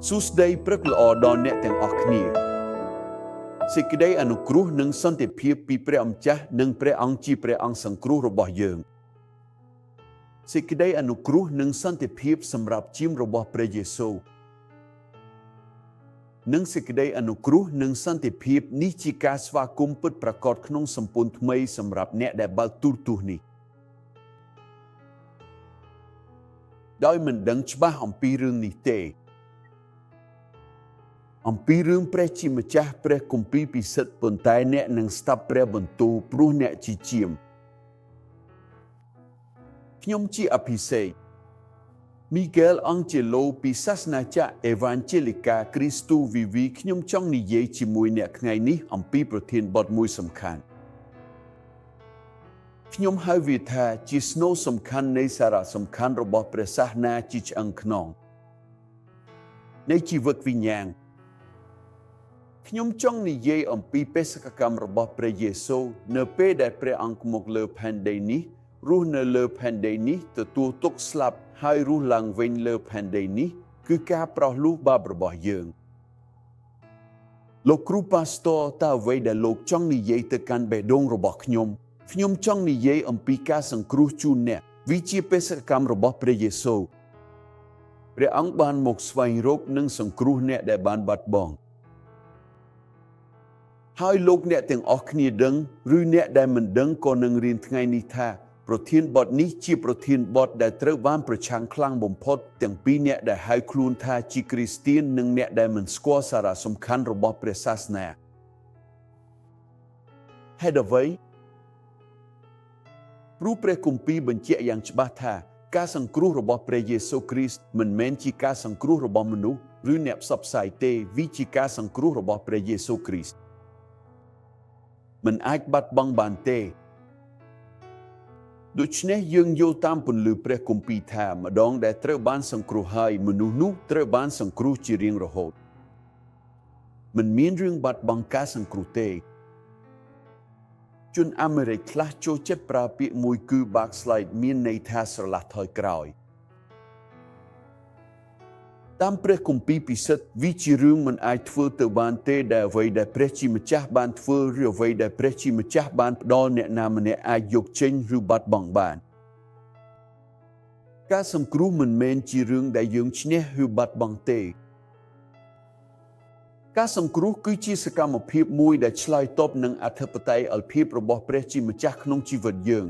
សួស្តីព្រឹកល្អដល់អ្នកទាំងអស់គ្នាសេចក្តីអនុគ្រោះនិងសន្តិភាពពីព្រះអម្ចាស់និងព្រះអង្គជាព្រះអង្គសង្គ្រោះរបស់យើងសេចក្តីអនុគ្រោះនិងសន្តិភាពសម្រាប់ជីមរបស់ព្រះយេស៊ូវនិងសេចក្តីអនុគ្រោះនិងសន្តិភាពនេះជាការស្វាគមន៍ពិតប្រាកដក្នុងសម្ព័ន្ធថ្មីសម្រាប់អ្នកដែលបើកទូរទស្សន៍នេះដោយមិនដឹងច្បាស់អំពីរឿងនេះទេអំពីរឿងព្រះជាម្ចាស់ព្រះគម្ពីរពិសិដ្ឋប៉ុន្តែអ្នកនឹងស្ដាប់ព្រះបន្ទូលព្រោះអ្នកជាជាមខ្ញុំជាអភិសេកមីហ្គេលអង់ជេឡូពីសាសនាចក្រអេវ៉ាន់ជេលីកាគ្រីស្ទូវីវីខ្ញុំចង់និយាយជាមួយអ្នកថ្ងៃនេះអំពីប្រធានបទមួយសំខាន់ខ្ញុំហៅវាថាជាស្នូលសំខាន់នៃសារៈសំខាន់របស់ព្រះសាសនាជាឆ្អឹងខ្នងនៃជីវិតវិញ្ញាណខ្ញុំចង់និយាយអំពីបេសកកម្មរបស់ព្រះយេស៊ូវនៅពេលដែលព្រះអង្គមកលើផែនដីនេះរស់នៅលើផែនដីនេះទទួលទុកស្លាប់ហើយរស់ឡើងវិញលើផែនដីនេះគឺការប្រោសលូសបាបរបស់យើងលោកគ្រូប៉ាស្ទ័រតើអ្វីដែលលោកចង់និយាយទៅកាន់បេះដូងរបស់ខ្ញុំចង់និយាយអំពីការសង្គ្រោះជូនអ្នកវាជាបេសកកម្មរបស់ព្រះយេស៊ូវព្រះអង្គបានមកស្វែងរកនិងសង្គ្រោះអ្នកដែលបានបាត់បង់ហើយលោកអ្នកទាំងអស់គ្នាដឹងឬអ្នកដែលមិនដឹងក៏នឹងរៀនថ្ងៃនេះថាប្រធានបទនេះជាប្រធានបទដែលត្រូវបានប្រឆាំងខ្លាំងបំផុតទាំងពីរអ្នកដែលហៅខ្លួនថាជាគ្រីស្ទៀននិងអ្នកដែលមិនស្គាល់សារៈសំខាន់របស់ព្រះសាសនាហេតុអ្វីព្រោះព្រះគម្ពីរបញ្ជាក់យ៉ាងច្បាស់ថាការសង្គ្រោះរបស់ព្រះយេស៊ូវគ្រីស្ទមិនមែនជាការសង្គ្រោះរបស់មនុស្សឬអ្នកផ្សព្វផ្សាយទេវាជាការសង្គ្រោះរបស់ព្រះយេស៊ូវគ្រីស្ទមិនអាចបាត់បង់បានទេដូច្នេះយើងយល់តាមពន្លឺព្រះគម្ពីរថាម្ដងដែលត្រូវបានសង្គ្រោះហើយមនុស្សនោះត្រូវបានសង្គ្រោះជារៀងរហូតមិនមានរឿងបាត់បង់ការសង្គ្រោះទេជនអាមេរិកខ្លះចូលចិត្តប្រើពាក្យមួយគឺ backslide មានន័យថាស្រឡះថយក្រោយតាមព្រះគម្ពីរពិសិដ្ឋវាជារឿងមិនអាចធ្វើទៅបានទេដែលអ្វីដែលព្រះជាម្ចាស់បានធ្វើឬអ្វីដែលព្រះជាម្ចាស់បានផ្ដល់អ្នកណាម្នាក់អាចយកចេញឬបាត់បង់បានការសង្គ្រោះមិនមែនជារឿងដែលយើងឈ្នះឬបាត់បង់ទេការសង្គ្រោះគឺជាសកម្មភាពមួយដែលឆ្លើយតបនឹងអធិបតេយ្យភាពរបស់ព្រះជាម្ចាស់ក្នុងជីវិតយើង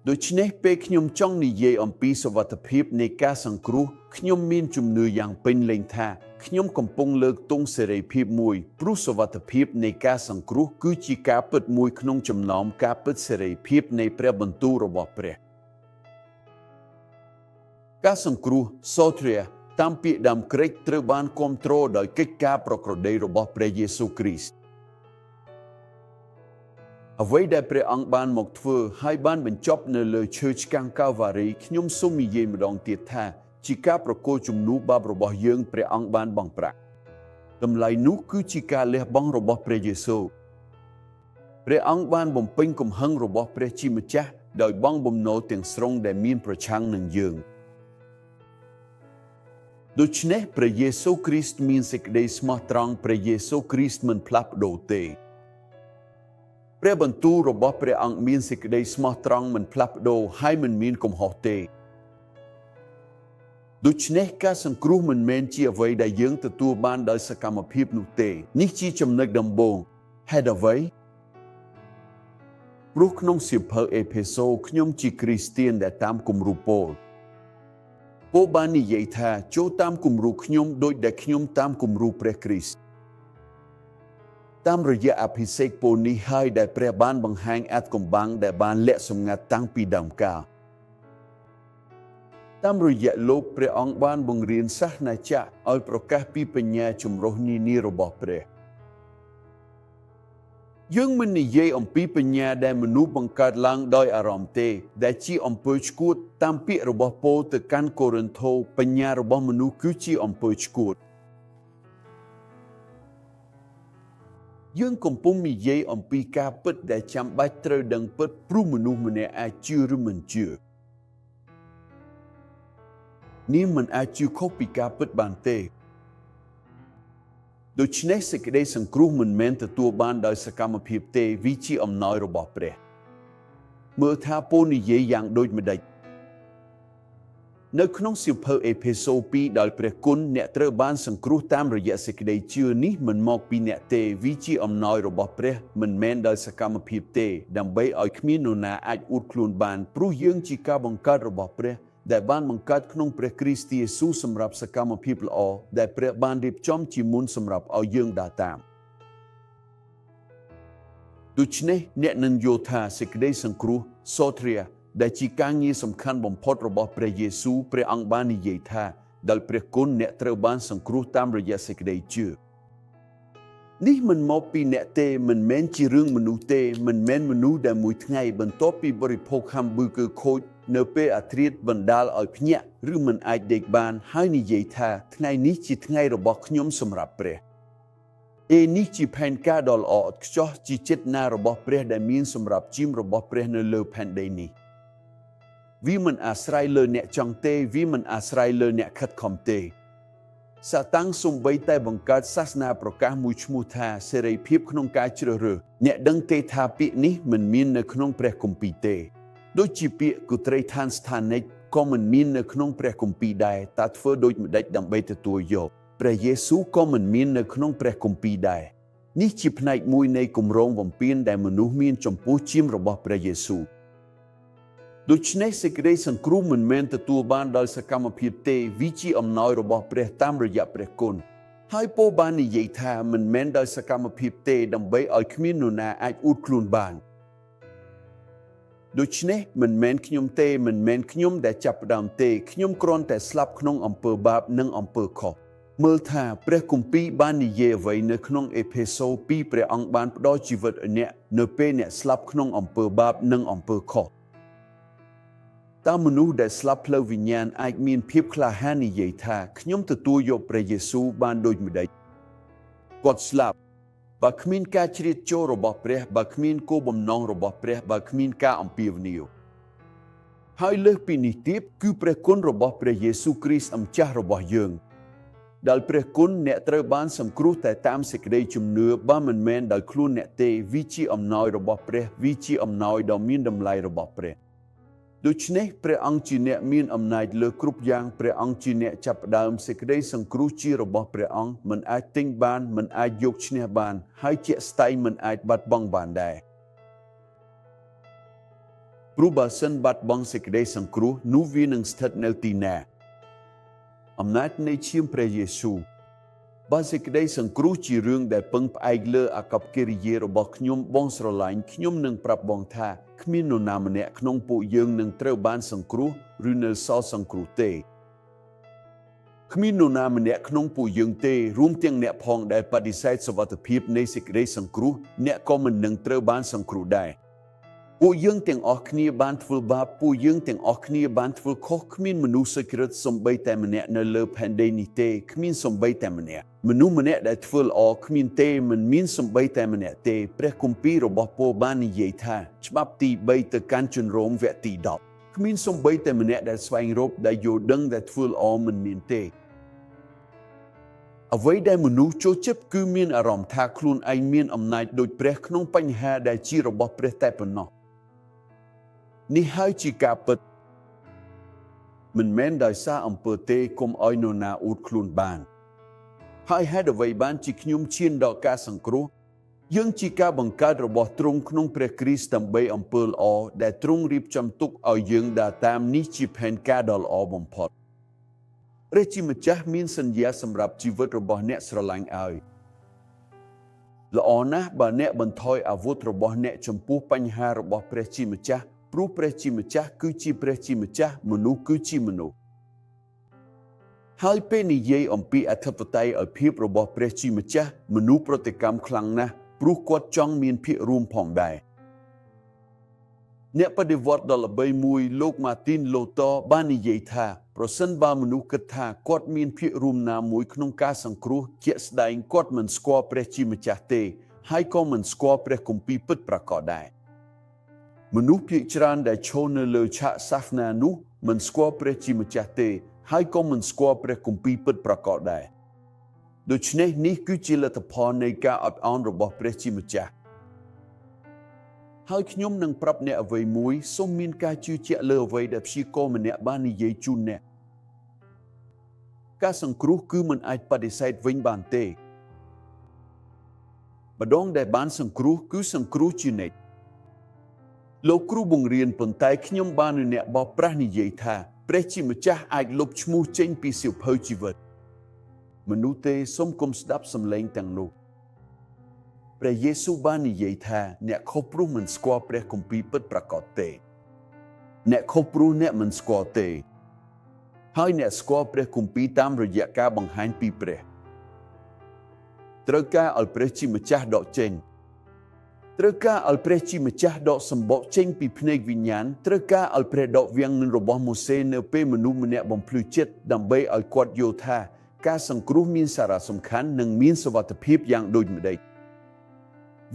ដូច្នេះពេលខ្ញុំចង់និយាយអំពីសុវត្ថិភាពនៃការសង្គ្រោះខ្ញុំមានជំនឿយ៉ាងពេញលេញថាខ្ញុំកំពុងលើកទង់សេរីភាពមួយព្រោះសុវត្ថិភាពនៃការសង្គ្រោះគឺជាការពិតមួយក្នុងចំណោមការពិតសេរីភាពនៃព្រះបន្ទូលរបស់ព្រះការសង្គ្រោះ Soteria តាមពាក្យដើមក្រិកត្រូវបានគាំទ្រដោយកិច្ចការប្រក្រតីរបស់ព្រះយេស៊ូវគ្រីស្ទអ្វីដែលព្រះអង្គបានមកធ្វើហើយបានបញ្ចប់នៅលើឈើឆ្កាងកាល់វ៉ារីខ្ញុំសូមនិយាយម្ដងទៀតថាជាការប្រគល់ជំនួសបាបរបស់យើងព្រះអង្គបានបង់ប្រាក់តម្លៃនោះគឺជាការលះបង់របស់ព្រះយេស៊ូវព្រះអង្គបានបំពេញកំហឹងរបស់ព្រះជាម្ចាស់ដោយបង់បំណុលទាំងស្រុងដែលមានប្រឆាំងនឹងយើងដូច្នេះព្រះយេស៊ូវគ្រីស្ទមានសេចក្តីស្មោះត្រង់ព្រះយេស៊ូវគ្រីស្ទមិនផ្លាស់ប្ដូរទេព្រះបន្ទូលរបស់ព្រះអង្គមានសេចក្តីស្មោះត្រង់មិនផ្លាស់ប្ដូរហើយមិនមានកំហុសទេដូច្នេះការសង្គ្រោះមិនមែនជាអ្វីដែលយើងទទួលបានដោយសកម្មភាពនោះទេនេះជាចំណុចដំបូងហេតុអ្វីព្រោះក្នុងសៀវភៅអេផេសូខ្ញុំជាគ្រីស្ទៀនដែលតាមគំរូពោលបាននិយាយថាចូលតាមគំរូខ្ញុំដូចដែលខ្ញុំតាមគំរូព្រះគ្រីស្ទតាមរយៈអភិសេកពោលនេះហើយដែលព្រះបានបង្ហាញអាថ៌កំបាំងដែលបានលាក់សម្ងាត់តាំងពីដើមកាលតាមរយៈលោកព្រះអង្គបានបង្រៀនសាសនាចក្រឲ្យប្រកាសពីបញ្ញាចម្រុះនានារបស់ព្រះយើងមិននិយាយអំពីបញ្ញាដែលមនុស្សបង្កើតឡើងដោយអារម្មណ៍ទេដែលជាអំពើឆ្កួតតាមពាក្យរបស់ប៉ូលទៅកាន់កូរិនថូបញ្ញារបស់មនុស្សគឺជាអំពើឆ្កួតយើងកំពុងនិយាយអំពីការពិតដែលចាំបាច់ត្រូវដឹងពិតព្រោះមនុស្សម្នាក់អាចជឿឬមិនជឿនេះមិនអាចជឿខុសពីការពិតបានទេ ដូច្នេះសេចក្តីសង្គ្រោះមិនមែនទទួលបានដោយសកម្មភាពទេវាជាអំណោយរបស់ព្រះមើលថាពោលនិយាយយ៉ាងដូចម្តេចនៅក្នុងសៀវភៅអេភេសូរ 2 ដោយព្រះគុណអ្នកត្រូវបានសង្គ្រោះតាមរយៈសេចក្តីជឿនេះមិនមកពីអ្នកទេវាជាអំណោយរបស់ព្រះមិនមែនដោយសកម្មភាពទេដើម្បីឲ្យគ្មាននរណាអាចអួតខ្លួនបានព្រោះយើងជាការបង្កើតរបស់ព្រះដែលបានបង្កើតក្នុងព្រះគ្រីស្ទយេស៊ូវសម្រាប់សកម្មភាពល្អដែលព្រះបានរៀបចំជាមុនសម្រាប់ឲ្យយើងដើរតាមដូច្នេះអ្នកនឹងយល់ថាសេចក្តីសង្គ្រោះសូទ្រាដែលជាការងារសំខាន់បំផុតរបស់ព្រះយេស៊ូវព្រះអង្គបាននិយាយថាដោយព្រះគុណអ្នកត្រូវបានសង្គ្រោះតាមរយៈសេចក្តីជឿនេះមិនមកពីអ្នកទេមិនមែនជារឿងមនុស្សទេមិនមែនមនុស្សដែលមួយថ្ងៃបន្ទាប់ពីបរិភោគ hamburger ខូចនៅពេលអាធ្រាត្របណ្ដាលឲ្យភ្ញាក់ឬមិនអាចដេកបានហើយនិយាយថាថ្ងៃនេះជាថ្ងៃរបស់ខ្ញុំសម្រាប់ព្រះនេះជាផែនការដ៏ល្អឥតខ្ចោះជាចេតនារបស់ព្រះដែលមានសម្រាប់ជីមរបស់ព្រះនៅលើផែនដីនេះវាមិនអាស្រ័យលើអ្នកចង់ទេវាមិនអាស្រ័យលើអ្នកខិតខំទេសាតាំងសំបីតែបង្កើតសាសនាប្រកាសមួយឈ្មោះថាសេរីភាពក្នុងការជ្រើសរើសអ្នកដឹងទេថាពាក្យនេះមិនមាននៅក្នុងព្រះគម្ពីរទេដូចជាពាក្យគូត្រីឋានស្ថានិកក៏មិនមាននៅក្នុងព្រះគម្ពីរដែរតើធ្វើដូចម្តេចដើម្បីទទួលយកព្រះយេស៊ូវក៏មិនមាននៅក្នុងព្រះគម្ពីរដែរនេះជាផ្នែកមួយនៃគម្រោងបំពានដែលមនុស្សមានចំពោះជីមរបស់ព្រះយេស៊ូវដូច្នេះសេចក្តីសង្គ្រោះមិនមែនទទួលបានដោយសកម្មភាពទេវាជាអំណោយរបស់ព្រះតាមរយៈព្រះគុណហើយពោលបាននិយាយថាមិនមែនដោយសកម្មភាពទេដើម្បីឲ្យគ្មាននរណាអាចអួតខ្លួនបានដូច្នេះមិនមែនខ្ញុំទេមិនមែនខ្ញុំដែលចាប់ផ្ដើមទេខ្ញុំគ្រាន់តែស្លាប់ក្នុងអំពើបាបនិងអំពើខុសមើលថាព្រះគម្ពីរបាននិយាយអ្វីនៅក្នុងអេភេសូរ 2ព្រះអង្គបានផ្ដល់ជីវិតឲ្យអ្នកនៅពេលអ្នកស្លាប់ក្នុងអំពើបាបនិងអំពើខុសតើមនុស្សដែលស្លាប់ផ្លូវវិញ្ញាណអាចមានភាពក្លាហាននិយាយថាខ្ញុំទទួលយកព្រះយេស៊ូវបានដូចម្តេចគាត់ស្លាប់បើគ្មានការជ្រៀតចូលរបស់ព្រះបើគ្មានគោលបំណងរបស់ព្រះបើគ្មានការអំពាវនាវហើយលើសពីនេះទៀតគឺព្រះគុណរបស់ព្រះយេស៊ូវគ្រីស្ទម្ចាស់របស់យើងដែលព្រះគុណអ្នកត្រូវបានសង្គ្រោះតែតាមសេចក្តីជំនឿបើមិនមែនដោយខ្លួនអ្នកទេវាជាអំណោយរបស់ព្រះវាជាអំណោយដ៏មានតម្លៃរបស់ព្រះដូច្នេះព្រះអង្គជាអ្នកមានអំណាចលើគ្រប់យ៉ាងព្រះអង្គជាអ្នកចាប់ផ្ដើមសេចក្តីសង្គ្រោះជារបស់ព្រះអង្គមិនអាចទិញបានមិនអាចយកឈ្នះបានហើយជាក់ស្ដែងមិនអាចបាត់បង់បានដែរព្រោះបើសិនបាត់បង់សេចក្តីសង្គ្រោះនោះវានឹងស្ថិតនៅទីណាអំណាចនៃឈាមព្រះយេស៊ូវបើសេចក្តីសង្គ្រោះជារឿងដែលពឹងផ្អែកលើអាកប្បកិរិយារបស់ខ្ញុំបងស្រឡាញ់ខ្ញុំនឹងប្រាប់បងថាគ្មាននរណាម្នាក់ក្នុងពួកយើងនឹងត្រូវបានសង្គ្រោះឬនៅសល់សង្គ្រោះទេគ្មាននរណាម្នាក់ក្នុងពួកយើងទេរួមទាំងអ្នកផងដែលបដិសេធសុវត្ថិភាពនៃសេចក្តីសង្គ្រោះអ្នកក៏មិននឹងត្រូវបានសង្គ្រោះដែរពួកយើងទាំងអស់គ្នាបានធ្វើបាបពួកយើងទាំងអស់គ្នាបានធ្វើខុសគ្មានមនុស្សសុចរិតសំបីតែម្នាក់នៅលើផែនដីនេះទេគ្មានសំបីតែម្នាក់មនុស្សម្នាក់ដែលធ្វើល្អគ្មានទេមិនមានសំបីតែម្នាក់ទេព្រះគម្ពីររបស់ពោលបាននិយាយថាច្បាប់ទី3ទៅកាន់ជនរោមវគ្គទី10គ្មានសំបីតែម្នាក់ដែលស្វែងរកដែលយល់ដឹងដែលធ្វើល្អមិនមានទេអ្វីដែលមនុស្សចូលចិត្តគឺមានអារម្មណ៍ថាខ្លួនឯងមានអំណាចដូចព្រះក្នុងបញ្ហាដែលជារបស់ព្រះតែប៉ុណ្ណោះនេះហើយជាការពិតមិនមែនដោយសារអំពើទេកុំឲ្យនរណាអួតខ្លួនបានហើយហេតុអ្វីបានជាខ្ញុំឈានដល់ការសង្គ្រោះយើងជាការបង្កើតរបស់ទ្រង់ក្នុងព្រះគ្រីស្ទដើម្បីអំពើល្អដែលទ្រង់រៀបចំទុកឲ្យយើងដើរតាមនេះជាផែនការដ៏ល្អបំផុតព្រះជាម្ចាស់មានសន្យាសម្រាប់ជីវិតរបស់អ្នកស្រឡាញ់ឲ្យល្អណាស់បើអ្នកបន្ថយអាវុធរបស់អ្នកចំពោះបញ្ហារបស់ព្រះជាម្ចាស់ព្រោះព្រះជាម្ចាស់គឺជាព្រះជាម្ចាស់មនុស្សគឺជាមនុស្សហើយពេលនិយាយអំពីអធិបតេយ្យឲ្យភាពរបស់ព្រះជាម្ចាស់មនុស្សប្រតិកម្មខ្លាំងណាស់ព្រោះគាត់ចង់មានភាគរួមផងដែរអ្នកបដិវត្តន៍ដ៏ល្បីមួយលោក Martin Luther បាននិយាយថាប្រសិនបើមនុស្សគិតថាគាត់មានភាគរួមណាមួយក្នុងការសង្គ្រោះជាក់ស្ដែងគាត់មិនស្គាល់ព្រះជាម្ចាស់ទេហើយក៏មិនស្គាល់ព្រះគម្ពីរពិតប្រាកដដែរមនុស្សភាគច្រើនដែលឈរនៅលើឆាកសាសនានោះមិនស្គាល់ព្រះជាម្ចាស់ទេហើយក៏មិនស្គាល់ព្រះគម្ពីរពិតប្រាកដដែរ ដូច្នេះនេះគឺជាលទ្ធផលនៃការអត់ឱនរបស់ព្រះជាម្ចាស់ហើយខ្ញុំនឹងប្រាប់អ្នកអ្វីមួយសូមមានការជឿជាក់លើអ្វីដែលព្យាករម្នាក់បាននិយាយជូនអ្នកការសង្គ្រោះគឺមិនអាចបដិសេធវិញបានទេម្ដងដែលបានសង្គ្រោះគឺសង្គ្រោះជានិច្ចលោកគ្រូបង្រៀនប៉ុន្តែខ្ញុំបាននឹងអ្នកបោះប្រាស់និយាយថាព្រះជាម្ចាស់អាចលុបឈ្មោះចេញពីសៀវភៅជីវិតមនុស្សទេសូមកុំស្ដាប់សំឡេងទាំងនោះព្រះយេស៊ូវបាននិយាយថាអ្នកខុសព្រោះមិនស្គាល់ព្រះគម្ពីរពិតប្រាកដទេអ្នកខុសព្រោះអ្នកមិនស្គាល់ទេហើយអ្នកស្គាល់ព្រះគម្ពីរតាមរយៈការបង្ហាញពីព្រះត្រូវការឲ្យព្រះជាម្ចាស់ដកចេញត្រូវការឲ្យព្រះជាម្ចាស់ដកសម្បកចេញពីភ្នែកវិញ្ញាណត្រូវការឲ្យព្រះដកវាំងនឹងរបស់ម៉ូសេនៅពេលមនុស្សម្នាក់បំភ្លឺចិត្តដើម្បីឲ្យគាត់យល់ថាការសង្គ្រោះមានសារៈសំខាន់និងមានសុវត្ថិភាពយ៉ាងដូចម្តេច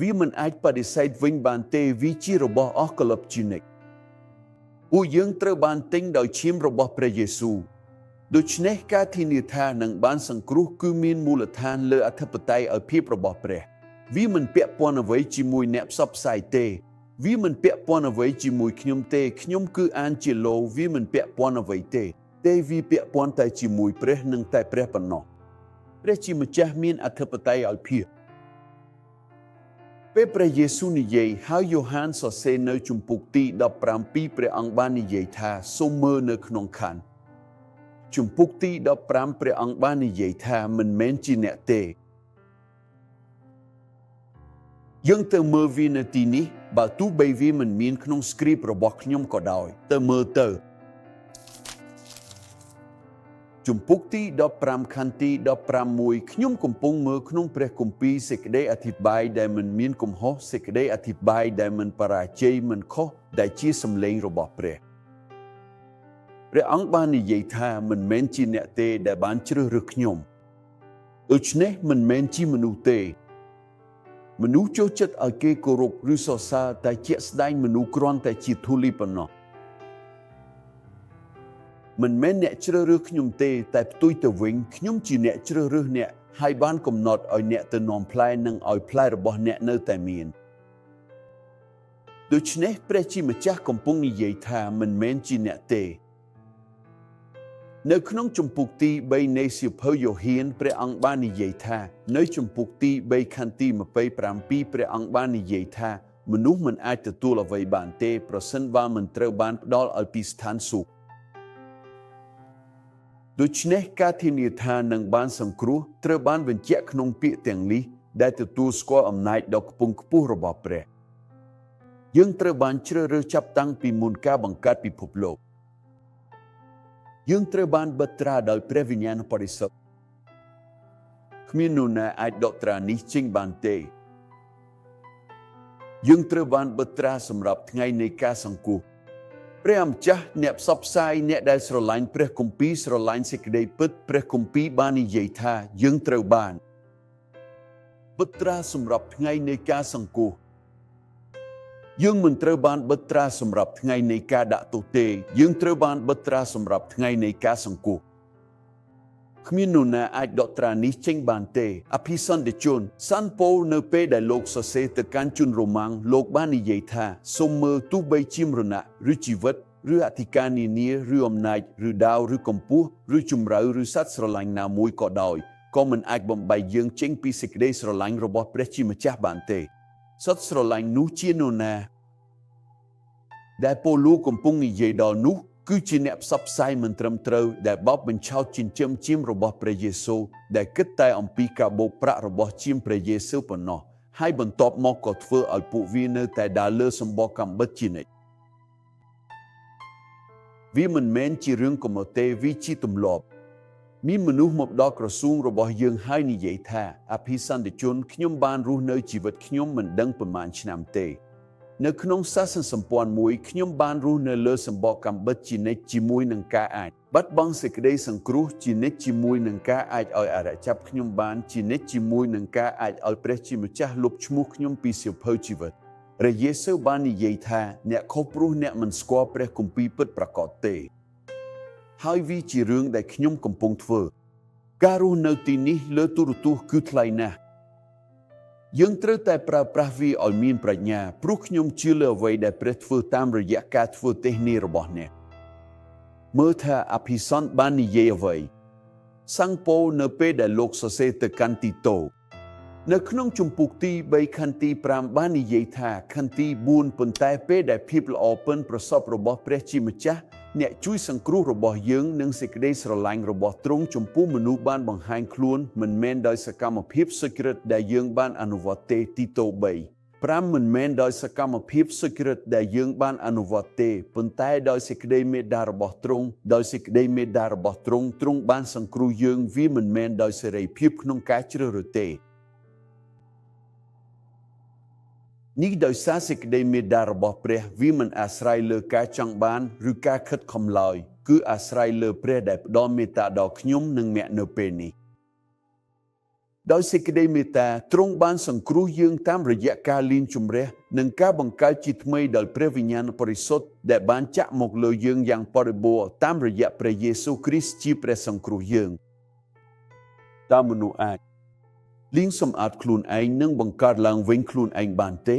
វាមិនអាចបដិសេធវិញបានទេវាជារបស់អស់កលឹបជានិច្ចពួកយើងត្រូវបានទិញដោយឈាមរបស់ព្រះយេស៊ូវដូច្នេះការធានាថានឹងបានសង្គ្រោះគឺមានមូលដ្ឋានលើអធិបតេយ្យឲ្យភាពរបស់ព្រះវាមិនពាក់ព័ន្ធអ្វីជាមួយអ្នកផ្សព្វផ្សាយទេវាមិនពាក់ព័ន្ធអ្វីជាមួយខ្ញុំទេខ្ញុំគឺអានជាលោវាមិនពាក់ព័ន្ធអ្វីទេវាពាក់ព័ន្ធតែជាមួយព្រះនិងតែព្រះប៉ុណ្ណោះព្រះជាម្ចាស់មានអធិបតេយ្យឲ្យភាពពេលព្រះយេស៊ូវនិយាយហើយយ៉ូហានសរសេរនៅជំពូកទី15ពីព្រះអង្គបាននិយាយថាសូមមើលនៅក្នុងខណ្ឌជំពូកទី15ព្រះអង្គបាននិយាយថាមិនមែនជាអ្នកទេយើងទៅមើលវានៅទីនេះបើទោះបីវាមិនមានក្នុង script របស់ខ្ញុំក៏ដោយទៅមើលទៅជំពូកទី15ខណ្ឌទី16ខ្ញុំកំពុងមើលក្នុងព្រះគម្ពីរសេចក្តីអធិប្បាយដែលមិនមានកំហុសសេចក្តីអធិប្បាយដែលមិនបរាជ័យមិនខុសដែលជាសម្លេងរបស់ព្រះអង្គបាននិយាយថាមិនមែនជាអ្នកទេដែលបានជ្រើសរើសខ្ញុំដូច្នេះមិនមែនជាមនុស្សទេមនុស្សចូលចិត្តឲ្យគេគោរពឬសរសើរតែជាក់ស្ដែងមនុស្សគ្រាន់តែជាធូលីប៉ុណ្ណោះមិនមែនអ្នកជ្រើសរើសខ្ញុំទេតែផ្ទុយទៅវិញខ្ញុំជាអ្នកជ្រើសរើសអ្នកហើយបានកំណត់ឲ្យអ្នកទៅនាំផ្លែនិងឲ្យផ្លែរបស់អ្នកនៅតែមានដូច្នេះព្រះជាម្ចាស់កំពុងនិយាយថាមិនមែនជាអ្នកទេនៅក្នុងជំពូកទី3នៃសៀវភៅយ៉ូហានព្រះអង្គបាននិយាយថានៅជំពូកទី3ខណ្ឌទី27ព្រះអង្គបាននិយាយថាមនុស្សមិនអាចទទួលអ្វីបានទេប្រសិនបើមិនត្រូវបានផ្ដល់ឲ្យពីស្ថានសួគ៌ដូច្នេះការធានាថានឹងបានសង្គ្រោះត្រូវបានបញ្ជាក់ក្នុងពាក្យទាំងនេះដែលទទួលស្គាល់អំណាចដ៏ខ្ពង់ខ្ពស់របស់ព្រះយើងត្រូវបានជ្រើសរើសចាប់តាំងពីមុនការបង្កើតពិភពលោកយើងត្រូវបានបិទត្រាដោយព្រះវិញ្ញាណបរិសុទ្ធគ្មាននរណាអាចដកត្រានេះចេញបានទេយើងត្រូវបានបិទត្រាសម្រាប់ថ្ងៃនៃការសង្គ្រោះព្រះអម្ចាស់អ្នកផ្សព្វផ្សាយអ្នកដែលស្រឡាញ់ព្រះគម្ពីរស្រឡាញ់សេចក្តីពិតព្រះគម្ពីរបាននិយាយថាយើងត្រូវបានបិទត្រាសម្រាប់ថ្ងៃនៃការសង្គ្រោះយើងមិនត្រូវបានបិទត្រាសម្រាប់ថ្ងៃនៃការដាក់ទោសទេយើងត្រូវបានបិទត្រាសម្រាប់ថ្ងៃនៃការសង្គ្រោះគ្មាននរណាអាចដកត្រានេះចេញបានទេអភិសន្តិជនសាន់ប៉ូលនៅពេលដែលលោកសរសេរទៅកាន់ជនរ៉ូម៉ាំងលោកបាននិយាយថាសូមមើលទោះបីជាមរណៈឬជីវិតឬអធិការនានាឬអំណាចឬដាវឬកម្ពស់ឬជំរៅឬសត្វស្រឡាញ់ណាមួយក៏ដោយក៏មិនអាចបំបែកយើងចេញពីសេចក្តីស្រឡាញ់របស់ព្រះជាម្ចាស់បានទេសត្វស្រឡាញ់នោះជានរណាដែលប៉ូលូកំពុងនិយាយដល់នោះគឺជាអ្នកផ្សព្វផ្សាយមិនត្រឹមត្រូវដែលបោកបញ្ឆោតចិញ្ចឹមជាមរបស់ព្រះយេស៊ូវដែលគិតតែអំពីការបូកប្រាក់របស់ជាមព្រះយេស៊ូវប៉ុណ្ណោះហើយបន្ទាប់មកក៏ធ្វើឲ្យពួកវានៅតែដើរលើសម្បកកំបិតជានិច្ចវាមិនមែនជារឿងកំទេវាជាទម្លាប់មានមនុស្សមកដល់ក្រសួងរបស់យើងហើយនិយាយថាអភិសន្តិជនខ្ញុំបានរស់នៅជីវិតខ្ញុំមិនដឹងប៉ុន្មានឆ្នាំទេនៅក្នុងសាសនសម្ព័ន្ធមួយខ្ញុំបានរស់នៅលើសម្បកកំបិតជានិច្ចជាមួយនឹងការអាចបាត់បង់សេចក្តីសង្គ្រោះជានិច្ចជាមួយនឹងការអាចឲ្យអរិយចាប់ខ្ញុំបានជានិច្ចជាមួយនឹងការអាចឲ្យព្រះជាម្ចាស់លុបឈ្មោះខ្ញុំពីសៀវភៅជីវិតព្រះយេស៊ូវបាននិយាយថាអ្នកខុសព្រោះអ្នកមិនស្គាល់ព្រះគម្ពីរពិតប្រាកដទេហើយវាជារឿងដែលខ្ញុំកំពុងធ្វើ ការរស់នៅទីនេះលើទូរទស្សន៍គឺថ្លៃណាស់យើងត្រូវតែប្រើប្រាស់វាឲ្យមានប្រាជ្ញាព្រោះខ្ញុំជឿលើអ្វីដែលព្រះធ្វើតាមរយៈការធ្វើទេសនារបស់អ្នកមើលថាអភិសន្តបាននិយាយអ្វីសាំងប៉ូលនៅពេលដែលលោកសរសេរទៅកាន់ទីតូនៅក្នុងជំពូកទី3ខណ្ឌទី5បាននិយាយថាខណ្ឌទី4ប៉ុន្តែពេលដែលភាពល្អប៉ិនប្រសពរបស់ព្រះជាម្ចាស់អ្នកជួយសង្គ្រោះរបស់យើងនិងសេចក្តីស្រឡាញ់របស់ទ្រង់ចំពោះមនុស្សបានបង្ហាញខ្លួនមិនមែនដោយសកម្មភាពសុចរិតដែលយើងបានអនុវត្តទេទីតូ3មិនមែនដោយសកម្មភាពសុចរិតដែលយើងបានអនុវត្តទេប៉ុន្តែដោយសេចក្តីមេត្តារបស់ទ្រង់ដោយសេចក្តីមេត្តារបស់ទ្រង់ទ្រង់បានសង្គ្រោះយើងវាមិនមែនដោយសេរីភាពក្នុងការជ្រើសរើសទេនេះដោយសារសេចក្តីមេត្តារបស់ព្រះវាមិនអាស្រ័យលើការចង់បានឬការខិតខំឡើយគឺអាស្រ័យលើព្រះដែលផ្ដល់មេត្តាដល់ខ្ញុំនិងអ្នកនៅពេលនេះដោយសេចក្តីមេត្តាទ្រង់បានសង្គ្រោះយើងតាមរយៈការលាងជម្រះនិងការបង្កើតជាថ្មីដោយព្រះវិញ្ញាណបរិសុទ្ធដែលបានចាក់មកលើយើងយ៉ាងបរិបូរណ៍តាមរយៈព្រះយេស៊ូវគ្រីស្ទជាព្រះសង្គ្រោះយើងតើមនុស្សអាចលាងសម្អាតខ្លួនឯងនិងបង្កើតឡើងវិញខ្លួនឯងបានទេ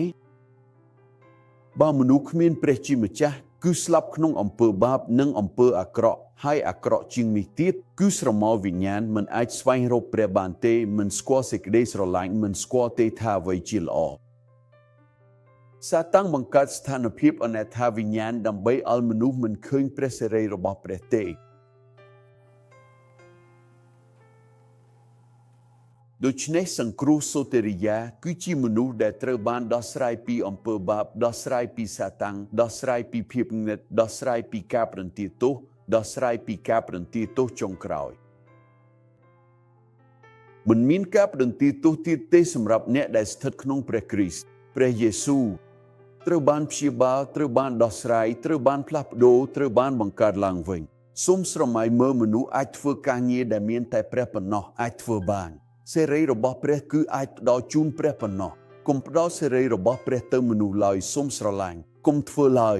បើមនុស្សគ្មានព្រះជាម្ចាស់គឺស្លាប់ក្នុងអំពើបាបនិងអំពើអាក្រក់ហើយអាក្រក់ជាងនេះទៀតគឺស្រមោលវិញ្ញាណមិនអាចស្វែងរកព្រះបានទេមិនស្គាល់សេចក្តីស្រឡាញ់មិនស្គាល់ទេថាអ្វីជាល្អសាតាំងបង្កើតស្ថានភាពអនថាវិញ្ញាណដើម្បីឲ្យមនុស្សមិនឃើញព្រះសិរីរបស់ព្រះទេដូច្នេះសង្គ្រោះសូតេរីយ៉ាគឺជាមនុស្សដែលត្រូវបានដោះស្រាយពីអំពើបាបដោះស្រាយពីសាតាំងដោះស្រាយពីភាពងឹតដោះស្រាយពីការប្រន្ទាទោសដោះស្រាយពីការប្រន្ទាទោសចុងក្រោយមិនមានការប្រន្ទាទោសទៀតទេសម្រាប់អ្នកដែលស្ថិតក្នុងព្រះគ្រីស្ទព្រះយេស៊ូវត្រូវបានព្យាបាលត្រូវបានដោះស្រាយត្រូវបានផ្លាស់ប្ដូរត្រូវបានបង្កើតឡើងវិញសូមស្រមៃមើលមនុស្សអាចធ្វើការងារដែលមានតែព្រះប៉ុណ្ណោះអាចធ្វើបានសេរីរបស់ព្រះគឺអាចផ្ដល់ជូនព្រះប៉ុណ្ណោះកុំផ្ដល់សេរីរបស់ព្រះទៅមនុស្សឡើយសូមស្រឡាញ់កុំធ្វើឡើយ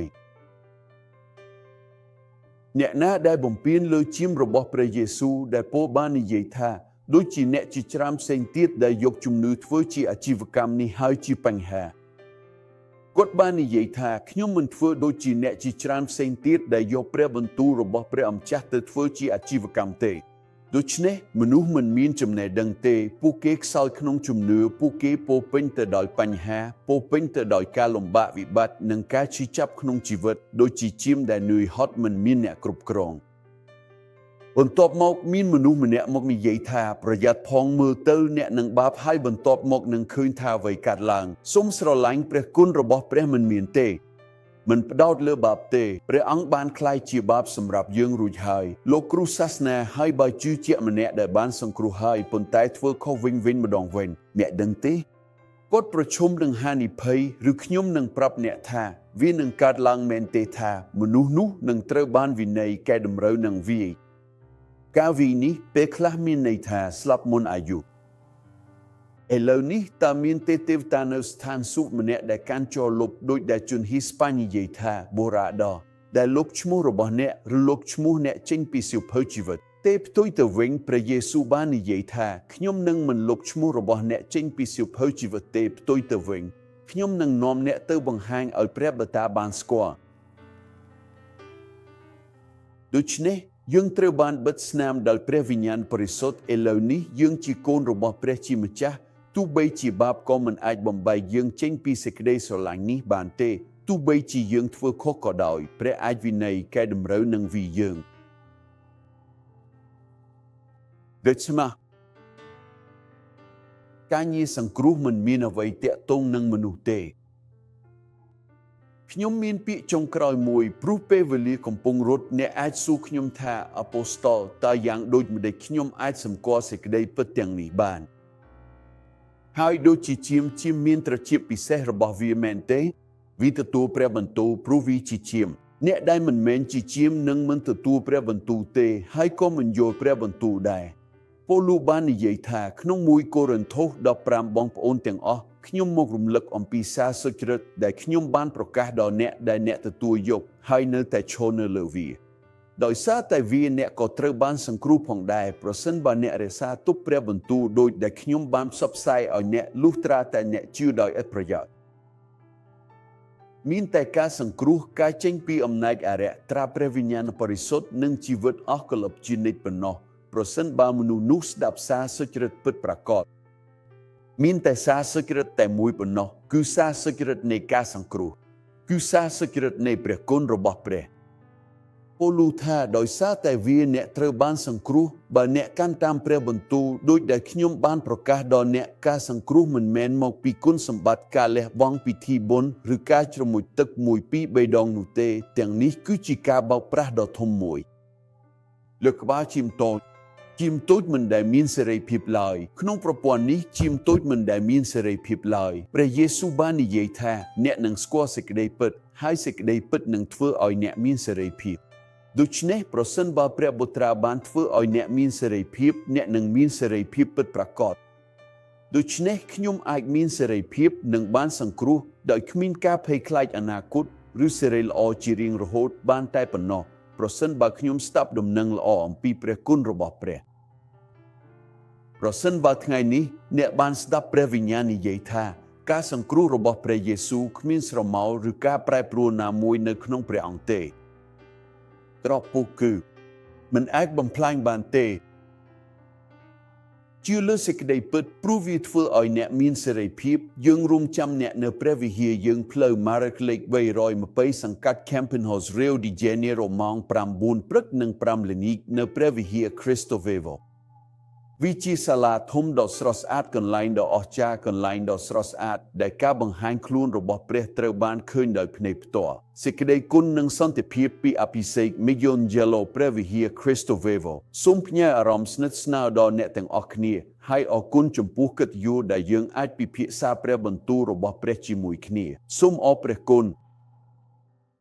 អ្នកណាដែលបំពានលើឈាមរបស់ព្រះយេស៊ូវដែលពោលបាននិយាយថាដូចជាអ្នកជាច្រើនផ្សេងទៀតដែលយកជំនឿធ្វើជាអាជីវកម្មនេះហើយជាបញ្ហាគាត់បាននិយាយថាខ្ញុំមិនធ្វើដូចជាអ្នកជាច្រើនផ្សេងទៀតដែលយកព្រះបន្ទូលរបស់ព្រះអម្ចាស់ទៅធ្វើជាអាជីវកម្មទេដូច្នេះមនុស្សមិនមានចំណេះដឹងទេពួកគេខ្សោយក្នុងជំនឿពួកគេពោពេញទៅដោយបញ្ហាពោពេញទៅដោយការលំបាកវិបត្តិនិងការឈឺចាប់ក្នុងជីវិតដូចជាជាមដែលនឿយហត់មិនមានអ្នកគ្រប់គ្រងបន្ទាប់មកមានមនុស្សម្នាក់មកនិយាយថាប្រយ័ត្នផងមើលទៅអ្នកនឹងបាបហើយបន្ទាប់មកនឹងឃើញថាអ្វីកើតឡើងសូមស្រឡាញ់ព្រះគុណរបស់ព្រះមិនមានទេមិនផ្ដោតលើបាបទេព្រះអង្គបានក្លាយជាបាបសម្រាប់យើងរួចហើយលោកគ្រូសាសនាហើយបើជឿជាក់ម្នាក់ដែលបានសង្គ្រោះហើយប៉ុន្តែធ្វើខុសវិញម្ដងវិញអ្នកដឹងទេគាត់ប្រឈមនឹងហានិភ័យឬខ្ញុំនឹងប្រាប់អ្នកថាវានឹងកើតឡើងមែនទេថាមនុស្សនោះនឹងត្រូវបានវិន័យកែតម្រូវនឹងវាការវិនេះពេលខ្លះមានន័យថាស្លាប់មុនអាយុឥឡូវនេះតើមានទេវតានៅស្ថានសួគ៌ម្នាក់ដែលកាន់ចរលុបដោយដែលជនហ៊ីស្ប៉ាញនិយាយថាបូរ៉ាដោដែលលុបឈ្មោះរបស់អ្នកឬលុបឈ្មោះអ្នកចេញពីសៀវភៅជីវិតទេផ្ទុយទៅវិញព្រះយេស៊ូវបាននិយាយថាខ្ញុំនឹងមិនលុបឈ្មោះរបស់អ្នកចេញពីសៀវភៅជីវិតទេផ្ទុយទៅវិញខ្ញុំនឹងនាំអ្នកទៅបង្ហាញឲ្យព្រះបិតាបានស្គាល់ដូច្នេះយើងត្រូវបានបិទស្នាមដោយព្រះវិញ្ញាណបរិសុទ្ធឥឡូវនេះយើងជាកូនរបស់ព្រះជាម្ចាស់ទោះបីជាបាបក៏មិនអាចបំបែកយើងចេញពីសេចក្តីស្រឡាញ់នេះបានទេទោះបីជាយើងធ្វើខុសក៏ដោយព្រះអាចវិន័យកែតម្រូវនឹងវាយើងដូច្នេះការងារសង្គ្រោះមិនមានអ្វីតាក់ទងនឹងមនុស្សទេខ្ញុំមានពាក្យចុងក្រោយមួយព្រោះពេលវេលាកំពុងរត់អ្នកអាចសួរខ្ញុំថាអពូស្តលតើយ៉ាងដូចម្តេចខ្ញុំអាចសម្គាល់សេចក្តីពិតទាំងនេះបានហើយដូចជាជាមមានត្រចៀកពិសេសរបស់វាមែនទេវាទទួលព្រះបន្ទូលព្រោះវាជាជាមអ្នកដែលមិនមែនជាជាមនឹងមិនទទួលព្រះបន្ទូលទេហើយក៏មិនយល់ព្រះបន្ទូលដែរប៉ូលូបាននិយាយថាក្នុង1កូរិនថូស15បងប្អូនទាំងអស់ខ្ញុំមករំលឹកអំពីសារសុចរិតដែលខ្ញុំបានប្រកាសដល់អ្នកដែលអ្នកទទួលយកហើយនៅតែឈរនៅលើវា ដោយសារតែវាអ្នកក៏ត្រូវបានសង្គ្រោះផងដែរប្រសិនបើអ្នករក្សាទុកព្រះបន្ទូលដោយដែលខ្ញុំបានផ្សព្វផ្សាយឲ្យអ្នកលុះត្រាតែអ្នកជឿដោយឥតប្រយោជន៍មានតែការសង្គ្រោះការចេញពីអំណាចអារក្សត្រាព្រះវិញ្ញាណបរិសុទ្ធនិងជីវិតអស់កលឹបជានិច្ចប៉ុណ្ណោះប្រសិនបើមនុស្សនោះស្ដាប់សារសុចរិតពិតប្រាកដមានតែសារសុចរិតតែមួយប៉ុណ្ណោះគឺសារសុចរិតនៃការសង្គ្រោះគឺសារសុចរិតនៃព្រះគុណរបស់ព្រះពោលថាដោយសារតែវាអ្នកត្រូវបានសង្គ្រោះបើអ្នកកាន់តាមព្រះបន្ទូលដូចដែលខ្ញុំបានប្រកាសដល់អ្នកការសង្គ្រោះមិនមែនមកពីគុណសម្បត្តិការលះបង់ពិធីបុណ្យឬការជ្រមុជទឹក1 2 3 ដងនោះទេទាំងនេះគឺជាការបោកប្រាស់ដ៏ធំមួយលើកក្បាលឈាមតូចមិនដែលមានសេរីភាពឡើយក្នុងប្រព័ន្ធនេះឈាមតូចមិនដែលមានសេរីភាពឡើយព្រះយេស៊ូវបាននិយាយថាអ្នកនឹងស្គាល់សេចក្តីពិតហើយសេចក្តីពិតនឹងធ្វើឲ្យអ្នកមានសេរីភាពដូច្នេះប្រសិនបើព្រះបុត្រាបានធ្វើឲ្យអ្នកមានសេរីភាពអ្នកនឹងមានសេរីភាពពិតប្រាកដដូច្នេះខ្ញុំអាចមានសេរីភាពនិងបានសង្គ្រោះដោយគ្មានការភ័យខ្លាចអនាគតឬសេរីល្អជារៀងរហូតបានតែប៉ុណ្ណោះប្រសិនបើខ្ញុំស្ដាប់ដំណឹងល្អអំពីព្រះគុណរបស់ព្រះប្រសិនបើថ្ងៃនេះអ្នកបានស្ដាប់ព្រះវិញ្ញាណនិយាយថាការសង្គ្រោះរបស់ព្រះយេស៊ូវគ្មានស្រមោលឬការប្រែប្រួលណាមួយនៅក្នុងព្រះអង្គទេក្រពុះគឺមិនអាចបំផ្លាញបានទេជឿលើសេចក្តីពិតព្រោះវាធ្វើឲ្យអ្នកមានសេរីភាពយើងរួមចាំអ្នកនៅព្រះវិហារយើងផ្លូវ Marek លេខ320សង្កាត់ Campenhos Rio de Janeiro ម៉ោង 9 ព្រឹកនិង5 ល្ងាចនៅព្រះវិហារ Cristo Vivoវិជាសាលាធំដ៏ស្រស់ស្អាតកន្លែងដ៏អស្ចារ្យកន្លែងដ៏ស្រស់ស្អាតដែលការបង្ហាញខ្លួនរបស់ព្រះត្រូវបានឃើញដោយភ្នែកផ្ទាល់សេចក្តីគុណនិងសន្តិភាពពីអភិសេក Miguel Angelo ព្រះវិហារ Cristo Vivo សូមផ្ញើអារម្មណ៍ស្និទ្ធស្នាលដល់អ្នកទាំងអស់គ្នាហើយអរគុណចំពោះកិត្តិយសដែលយើងអាចពិភាក្សាព្រះបន្ទូលរបស់ព្រះជាមួយគ្នាសូមអរព្រះគុណ